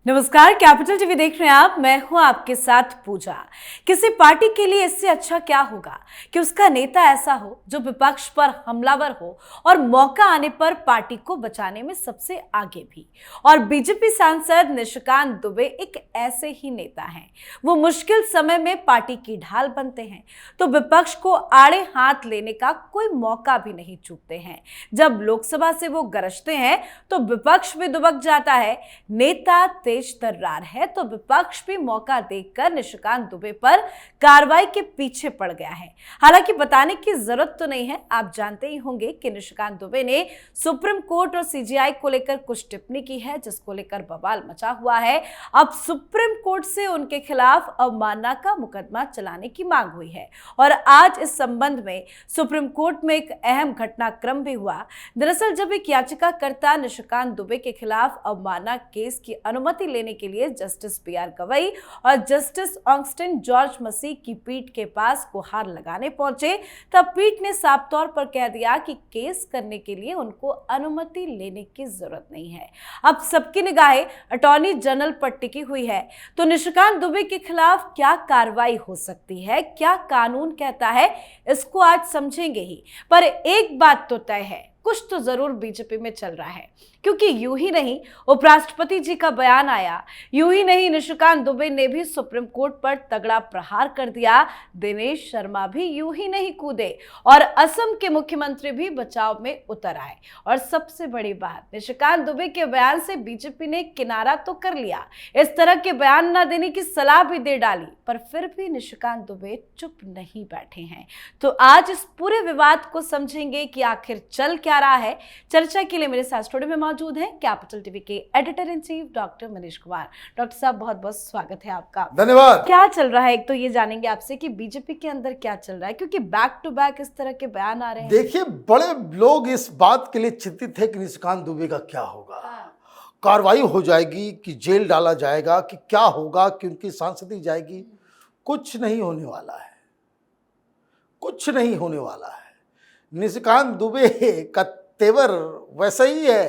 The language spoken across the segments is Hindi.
नमस्कार, कैपिटल टीवी देख रहे हैं आप। मैं हूं आपके साथ पूजा। किसी पार्टी के लिए इससे अच्छा क्या होगा कि उसका नेता ऐसा हो जो विपक्ष पर हमलावर हो और मौका आने पर पार्टी को बचाने में सबसे आगे भी। और बीजेपी सांसद निशिकांत दुबे एक ऐसे ही नेता हैं। वो मुश्किल समय में पार्टी की ढाल बनते हैं तो विपक्ष को आड़े हाथ लेने का कोई मौका भी नहीं चूकते हैं। जब लोकसभा से वो गरजते हैं तो विपक्ष भी दुबक जाता है। नेता तेज तर्रार है तो विपक्ष भी मौका देखकर निशिकांत दुबे पर कार्रवाई के पीछे पड़ गया है। हालांकि बताने की जरूरत तो नहीं है, आप जानते ही होंगे कि निशिकांत दुबे ने सुप्रीम कोर्ट और सीजीआई को लेकर कुछ टिप्पणी की है, जिसको लेकर बवाल मचा हुआ है। अब सुप्रीम कोर्ट से उनके खिलाफ अवमानना का मुकदमा चलाने की मांग हुई है और आज इस संबंध में सुप्रीम कोर्ट में एक अहम घटनाक्रम भी हुआ। दरअसल जब एक याचिकाकर्ता निशिकांत दुबे के खिलाफ अवमानना केस की अनुमति लेने के लिए जस्टिस बी.आर. गवई और जस्टिस ऑगस्टिन जॉर्ज मसीह की पीठ के पास गुहार लगाने पहुंचे, तब पीठ ने साफ तौर पर कह दिया कि केस करने के लिए उनको अनुमति लेने की जरूरत नहीं है। अब सबकी निगाहें अटॉर्नी जनरल पर टिकी हुई है, तो निशिकांत दुबे के खिलाफ क्या कार्रवाई हो सकती है, क्या कानून कहता है, इसको आज समझेंगे ही। पर एक बात तो तय है, कुछ तो जरूर बीजेपी में चल रहा है, क्योंकि यूं ही नहीं उपराष्ट्रपति जी का बयान आया, यूं ही नहीं निशिकांत दुबे ने भी सुप्रीम कोर्ट पर तगड़ा प्रहार कर दिया, दिनेश शर्मा भी यूं ही नहीं कूदे और असम के मुख्यमंत्री भी बचाव में उतर आए। और सबसे बड़ी बात, निशिकांत दुबे के बयान से बीजेपी ने किनारा तो कर लिया, इस तरह के बयान न देने की सलाह भी दे डाली, पर फिर भी निशिकांत दुबे चुप नहीं बैठे हैं। तो आज इस पूरे विवाद को समझेंगे कि आखिर चल क्या रहा है। चर्चा के लिए मेरे साथ स्टूडियो में मौजूद हैं कैपिटल टीवी के editor in chief doctor Manish Kumar. Doctor साहब, बहुत बहुत स्वागत है आपका। धन्यवाद। क्या चल रहा है, एक तो ये जानेंगे आपसे कि बीजेपी के अंदर क्या चल रहा है, क्योंकि बैक टू बैक इस तरह के बयान आ रहे हैं। देखिए, बड़े लोग इस बात के लिए चिंतित है कि निशिकांत दुबे का क्या होगा, कार्रवाई हो जाएगी कि जेल डाला जाएगा कि क्या होगा, कि उनकी सांसदी जाएगी। कुछ नहीं होने वाला है, कुछ नहीं होने वाला है। निशिकांत दुबे का तेवर वैसा ही है।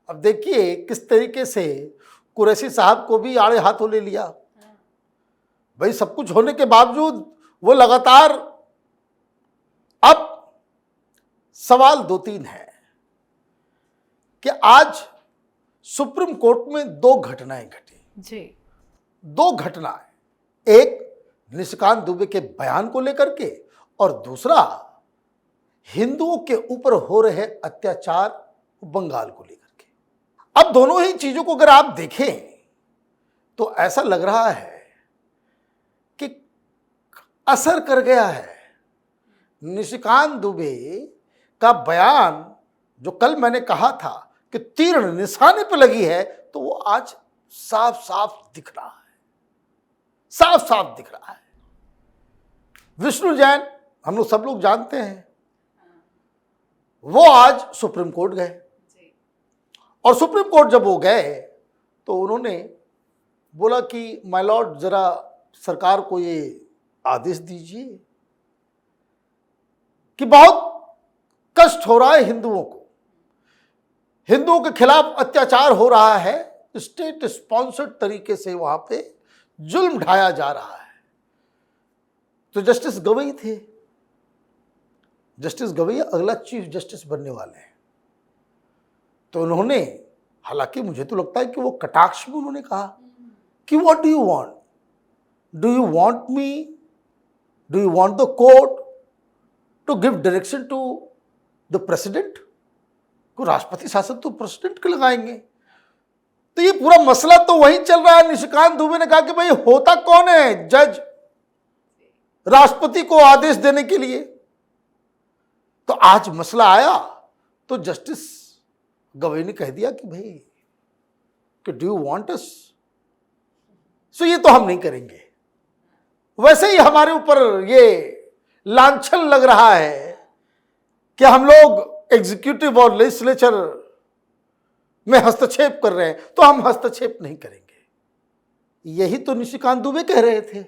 अब देखिए किस तरीके से कुरैशी साहब को भी आड़े हाथों ले लिया। भाई, सब कुछ होने के बावजूद वो लगातार। अब सवाल दो तीन है कि आज सुप्रीम कोर्ट में दो घटनाएं घटी जी। दो घटनाएं, एक निशिकांत दुबे के बयान को लेकर के और दूसरा हिंदुओं के ऊपर हो रहे अत्याचार बंगाल को लेकर के। अब दोनों ही चीजों को अगर आप देखें तो ऐसा लग रहा है कि असर कर गया है। निशिकांत दुबे का बयान, जो कल मैंने कहा था कि तीर निशाने पर लगी है, तो वो आज साफ साफ दिख रहा है, साफ साफ दिख रहा है। विष्णु जैन, हम लोग सब लोग जानते हैं, वो आज सुप्रीम कोर्ट गए और सुप्रीम कोर्ट जब वो गए तो उन्होंने बोला कि माय लॉर्ड, जरा सरकार को ये आदेश दीजिए कि बहुत कष्ट हो रहा है हिंदुओं को, हिंदुओं के खिलाफ अत्याचार हो रहा है, स्टेट स्पॉन्सर्ड तरीके से वहां पे जुल्म ढाया जा रहा है। तो जस्टिस गवई थे, जस्टिस गवई अगला चीफ जस्टिस बनने वाले हैं। तो उन्होंने, हालांकि मुझे तो लगता है कि वो कटाक्ष में उन्होंने कहा कि what do you want, do you want me, do you want the court to give direction to the president, को राष्ट्रपति शासन तो प्रेसिडेंट के लगाएंगे। तो ये पूरा मसला तो वही चल रहा है। निशिकांत दुबे ने कहा कि भाई होता कौन है जज राष्ट्रपति को आदेश देने के लिए। तो आज मसला आया तो जस्टिस गवई ने कह दिया कि भाई कि डू यू वांट अस, सो ये तो हम नहीं करेंगे। वैसे ही हमारे ऊपर ये लांछन लग रहा है कि हम लोग एग्जीक्यूटिव और लेजिस्लेचर में हस्तक्षेप कर रहे हैं, तो हम हस्तक्षेप नहीं करेंगे। यही तो निशिकांत दुबे कह रहे थे।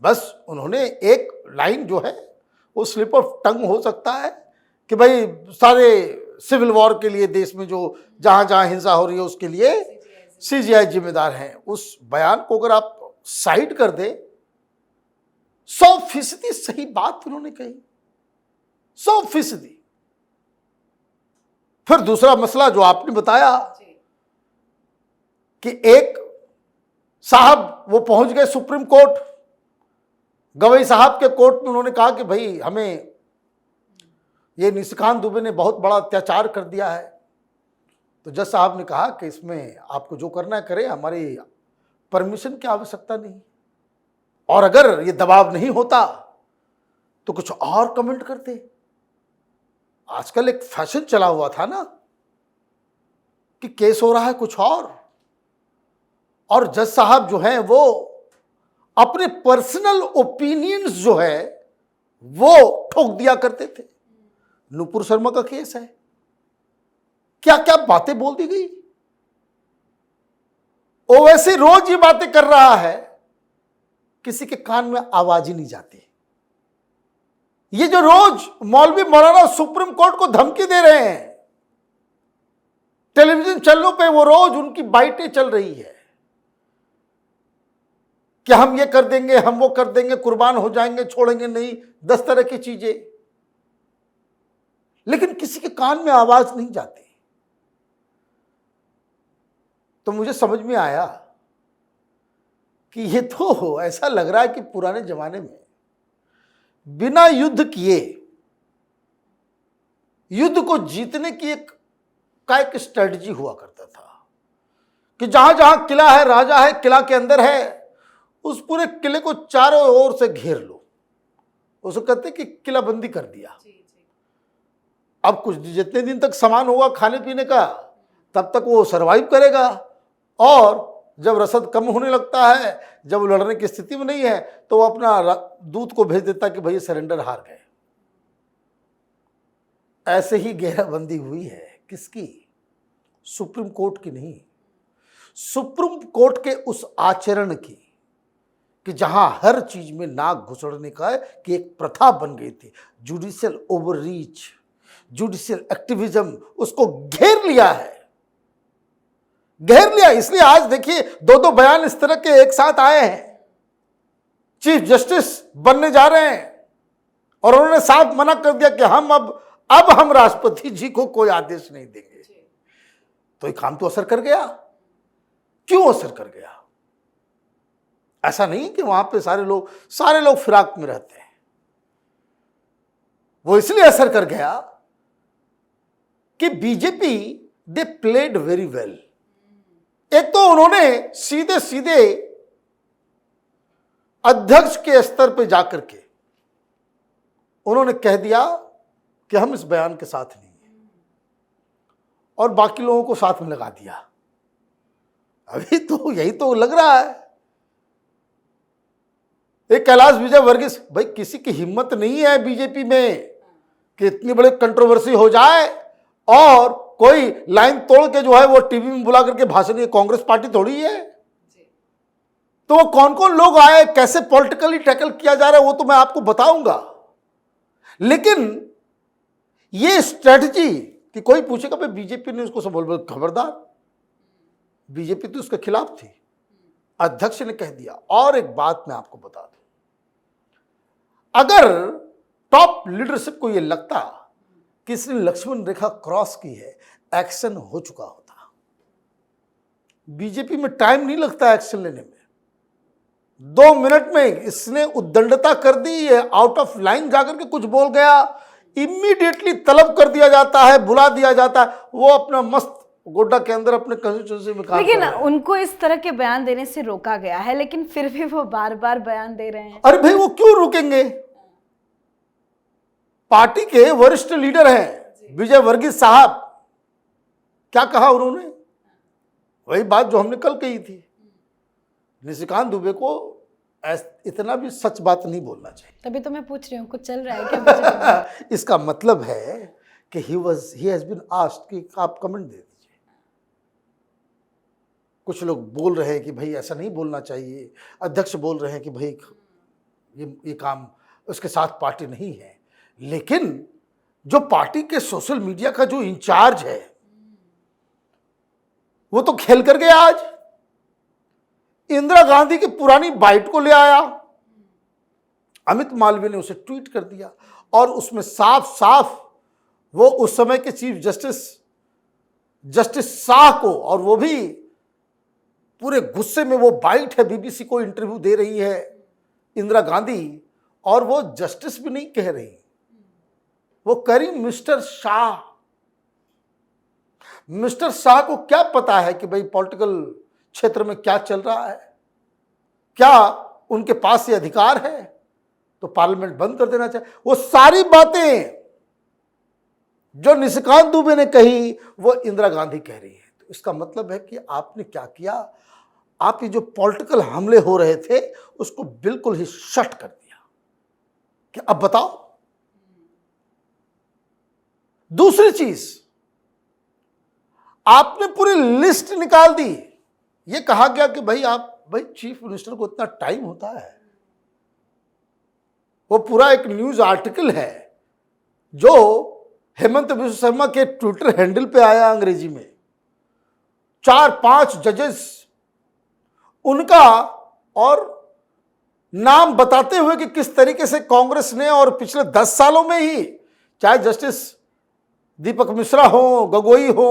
बस उन्होंने एक लाइन जो है वो स्लिप ऑफ टंग हो सकता है कि भाई सारे सिविल वॉर के लिए देश में जो जहां जहां हिंसा हो रही है उसके लिए सीजीआई जिम्मेदार हैं। उस बयान को अगर आप साइड कर दे, 100% सही बात उन्होंने कही, 100%। फिर दूसरा मसला जो आपने बताया कि एक साहब वो पहुंच गए सुप्रीम कोर्ट, गवई साहब के कोर्ट में, उन्होंने कहा कि भाई हमें ये निशिकांत दुबे ने बहुत बड़ा अत्याचार कर दिया है। तो जज साहब ने कहा कि इसमें आपको जो करना है करें, हमारी परमिशन की आवश्यकता नहीं, और अगर ये दबाव नहीं होता तो कुछ और कमेंट करते। आजकल एक फैशन चला हुआ था ना कि केस हो रहा है कुछ और जज साहब जो हैं वो अपने पर्सनल ओपिनियंस जो है वो ठोक दिया करते थे। नुपुर शर्मा का केस है, क्या क्या बातें बोल दी गई। ओवैसी रोज ये बातें कर रहा है, किसी के कान में आवाज ही नहीं जाती। ये जो रोज मौलवी मौलाना सुप्रीम कोर्ट को धमकी दे रहे हैं, टेलीविजन चैनलों पे वो रोज उनकी बाइटें चल रही है कि हम ये कर देंगे, हम वो कर देंगे, कुर्बान हो जाएंगे, छोड़ेंगे नहीं, 10 तरह की चीजें, लेकिन किसी के कान में आवाज नहीं जाती। तो मुझे समझ में आया कि ये तो ऐसा लग रहा है कि पुराने जमाने में बिना युद्ध किए युद्ध को जीतने की एक स्ट्रेटजी हुआ करता था कि जहां जहां किला है, राजा है, किला के अंदर है, उस पूरे किले को चारों ओर से घेर लो। उसको कहते कि किलाबंदी कर दिया। अब कुछ जितने दिन तक सामान होगा खाने पीने का, तब तक वो सरवाइव करेगा, और जब रसद कम होने लगता है, जब वो लड़ने की स्थिति में नहीं है, तो वो अपना दूत को भेज देता कि भाई सरेंडर, हार गए। ऐसे ही घेराबंदी हुई है। किसकी? सुप्रीम कोर्ट की नहीं, सुप्रीम कोर्ट के उस आचरण की कि जहां हर चीज में नाक घुसड़ने का कि एक प्रथा बन गई थी। जुडिशियल ओवररीच, जुडिशियल एक्टिविज्म, उसको घेर लिया है, घेर लिया। इसलिए आज देखिए 2-2 बयान इस तरह के एक साथ आए हैं। चीफ जस्टिस बनने जा रहे हैं और उन्होंने साफ मना कर दिया कि हम अब हम राष्ट्रपति जी को कोई आदेश नहीं देंगे। तो ये काम तो असर कर गया। क्यों असर कर गया? ऐसा नहीं कि वहां पे सारे लोग फिराक में रहते हैं। वो इसलिए असर कर गया कि BJP they played very well. एक तो उन्होंने सीधे सीधे अध्यक्ष के स्तर पे जाकर के उन्होंने कह दिया कि हम इस बयान के साथ नहीं हैं, और बाकी लोगों को साथ में लगा दिया। अभी तो यही तो लग रहा है। एक कैलाश विजयवर्गीय, भाई किसी की हिम्मत नहीं है बीजेपी में कि इतनी बड़ी कंट्रोवर्सी हो जाए और कोई लाइन तोड़ के जो है वो टीवी में बुला करके भाषण। ये कांग्रेस पार्टी थोड़ी है। तो वो कौन कौन लोग आए, कैसे पॉलिटिकली टैकल किया जा रहा है, वो तो मैं आपको बताऊंगा। लेकिन ये स्ट्रेटजी कि कोई पूछेगा भाई बीजेपी ने उसको बोल, खबरदार, बीजेपी तो उसके खिलाफ थी, अध्यक्ष ने कह दिया। और एक बात मैं आपको बता दूं, अगर टॉप लीडरशिप को यह लगता कि इसने लक्ष्मण रेखा क्रॉस की है, एक्शन हो चुका होता। बीजेपी में टाइम नहीं लगता एक्शन लेने में। 2 मिनट में इसने उद्दंडता कर दी, ये आउट ऑफ लाइन जाकर के कुछ बोल गया, इमीडिएटली तलब कर दिया जाता है, बुला दिया जाता है। वो अपना मस्त गोड्डा के अंदर अपने कंस्टिट्यूंसी में काम लेकिन कर रहे हैं। उनको इस तरह के बयान देने से रोका गया है, लेकिन फिर भी वो बार बार बयान दे रहे हैं। अरे भाई वो क्यों रुकेंगे? पार्टी के वरिष्ठ लीडर हैं विजयवर्गीय साहब, क्या कहा उन्होंने? वही बात जो हमने कल कही थी, निशिकांत दुबे को इतना भी सच बात नहीं बोलना चाहिए। तभी तो मैं पूछ रही हूँ, कुछ चल रहा है क्या? इसका मतलब है कि he has been asked कि आप कमेंट दे दीजिए। कुछ लोग बोल रहे हैं कि भाई ऐसा नहीं बोलना चाहिए, अध्यक्ष बोल रहे हैं कि भाई ये काम उसके साथ पार्टी नहीं है। लेकिन जो पार्टी के सोशल मीडिया का जो इंचार्ज है वो तो खेल कर गया। आज इंदिरा गांधी की पुरानी बाइट को ले आया, अमित मालवीय ने उसे ट्वीट कर दिया और उसमें साफ साफ वो उस समय के चीफ जस्टिस शाह को, और वो भी पूरे गुस्से में, वो बाइट है, बीबीसी को इंटरव्यू दे रही है इंदिरा गांधी, और वो जस्टिस भी नहीं कह रही, वो कह रही मिस्टर शाह। मिस्टर शाह को क्या पता है कि भाई पॉलिटिकल क्षेत्र में क्या चल रहा है? क्या उनके पास ये अधिकार है? तो पार्लियामेंट बंद कर देना चाहिए। वो सारी बातें जो निशिकांत दुबे ने कही वो इंदिरा गांधी कह रही है। तो इसका मतलब है कि आपने क्या किया, आप ये जो पॉलिटिकल हमले हो रहे थे उसको बिल्कुल ही शट कर दिया कि अब बताओ। दूसरी चीज, आपने पूरी लिस्ट निकाल दी। ये कहा गया कि भाई चीफ मिनिस्टर को इतना टाइम होता है। वो पूरा एक न्यूज आर्टिकल है जो हेमंत बिश्व शर्मा के ट्विटर हैंडल पे आया अंग्रेजी में, 4-5 जजेस उनका, और नाम बताते हुए कि किस तरीके से कांग्रेस ने और पिछले 10 सालों में ही, चाहे जस्टिस दीपक मिश्रा हो, गगोई हो,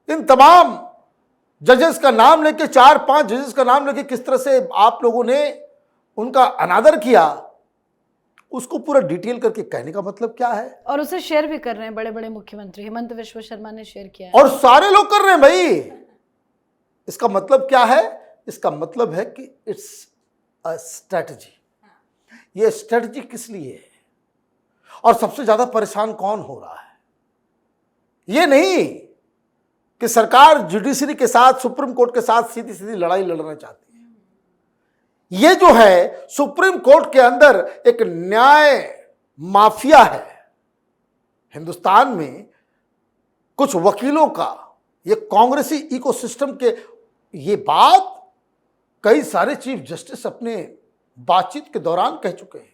इन तमाम जजेस का नाम लेके, 4-5 जजेस का नाम लेके किस तरह से आप लोगों ने उनका अनादर किया, उसको पूरा डिटेल करके कहने का मतलब क्या है? और उसे शेयर भी कर रहे हैं बड़े बड़े मुख्यमंत्री, हेमंत बिश्व शर्मा ने शेयर किया है और सारे लोग कर रहे हैं भाई। इसका मतलब क्या है? इसका मतलब है कि इट्स अ स्ट्रेटजी। ये स्ट्रेटजी किस लिए है और सबसे ज्यादा परेशान कौन हो रहा है? ये नहीं कि सरकार जुडिशरी के साथ, सुप्रीम कोर्ट के साथ सीधी सीधी लड़ाई लड़ना चाहती है। ये जो है सुप्रीम कोर्ट के अंदर एक न्याय माफिया है। हिंदुस्तान में कुछ वकीलों का ये कांग्रेसी इकोसिस्टम के, ये बात कई सारे चीफ जस्टिस अपने बातचीत के दौरान कह चुके हैं।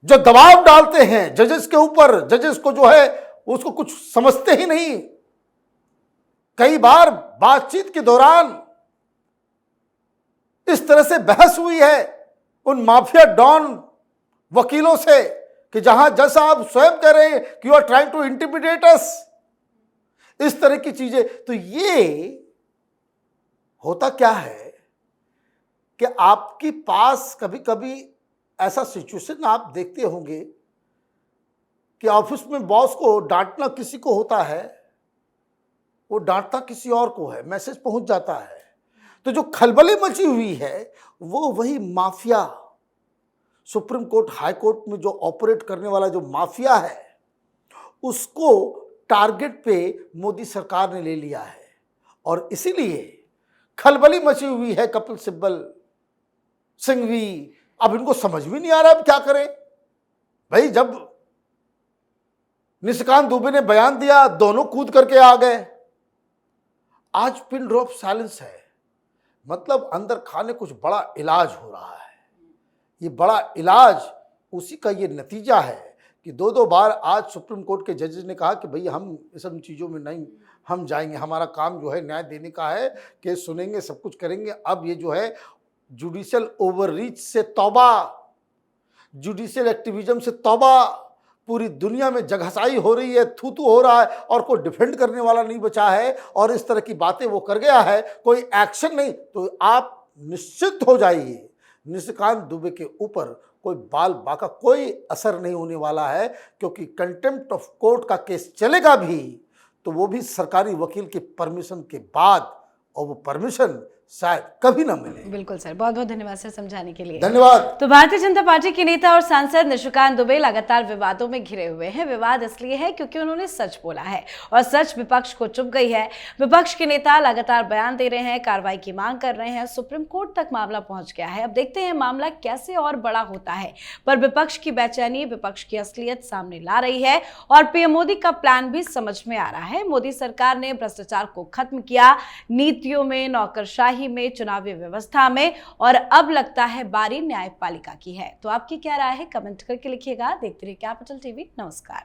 जो दबाव डालते हैं जजेस के ऊपर, जजेस को जो है उसको कुछ समझते ही नहीं। कई बार बातचीत के दौरान इस तरह से बहस हुई है उन माफिया डॉन वकीलों से कि जहां जैसा आप स्वयं कह रहे हैं कि you are trying to intimidate us, इस तरह की चीजें। तो ये होता क्या है कि आपके पास कभी कभी ऐसा सिचुएशन आप देखते होंगे कि ऑफिस में बॉस को डांटना किसी को होता है, वो डांटता किसी और को है, मैसेज पहुंच जाता है। तो जो खलबली मची हुई है वो वही mafia, supreme court, high court में जो ऑपरेट करने वाला जो माफिया है, उसको टारगेट पे मोदी सरकार ने ले लिया है। और इसीलिए खलबली मची हुई है कपिल सिब्बल, सिंघवी। अब इनको समझ भी नहीं आ रहा अब क्या करें भाई। जब निशिकांत दुबे ने बयान दिया, दोनों कूद करके आ गए। आज पिन ड्रॉप साइलेंस है, मतलब अंदर खाने कुछ बड़ा इलाज हो रहा है। ये बड़ा इलाज उसी का ये नतीजा है कि 2-2 बार आज सुप्रीम कोर्ट के जजेस ने कहा कि भाई हम इस सब चीज़ों में नहीं हम जाएंगे, हमारा काम जो है न्याय देने का है, केस सुनेंगे, सब कुछ करेंगे। अब ये जो है जुडिशियल ओवररीच से तौबा, जुडिशियल एक्टिविज्म से तौबा। पूरी दुनिया में जगहसाई हो रही है, थू-थू हो रहा है और कोई डिफेंड करने वाला नहीं बचा है और इस तरह की बातें वो कर गया है, कोई एक्शन नहीं। तो आप निश्चित हो जाइए निशिकांत दुबे के ऊपर कोई बाल बाका कोई असर नहीं होने वाला है, क्योंकि कंटेम्प्ट ऑफ कोर्ट का केस चलेगा भी तो वो भी सरकारी वकील के परमिशन के बाद, और वो परमिशन शायद कभी ना मिले। बिल्कुल सर, बहुत बहुत धन्यवाद सर समझाने के लिए। धन्यवाद। तो भारतीय जनता पार्टी के नेता और सांसद निशिकांत दुबे लगातार विवादों में घिरे हुए हैं। विवाद इसलिए है क्योंकि उन्होंने सच बोला है और सच विपक्ष को चुभ गई है। विपक्ष के नेता लगातार बयान दे रहे हैं, कार्रवाई की मांग कर रहे हैं, सुप्रीम कोर्ट तक मामला पहुंच गया है। अब देखते हैं मामला कैसे और बड़ा होता है, पर विपक्ष की बेचैनी विपक्ष की असलियत सामने ला रही है और पीएम मोदी का प्लान भी समझ में आ रहा है। मोदी सरकार ने भ्रष्टाचार को खत्म किया, नीतियों में नौकरशाही कार्यवाही में, चुनावी व्यवस्था में, और अब लगता है बारी न्यायपालिका की है। तो आपकी क्या राय है, कमेंट करके लिखिएगा। देखते रहिए कैपिटल टीवी। नमस्कार।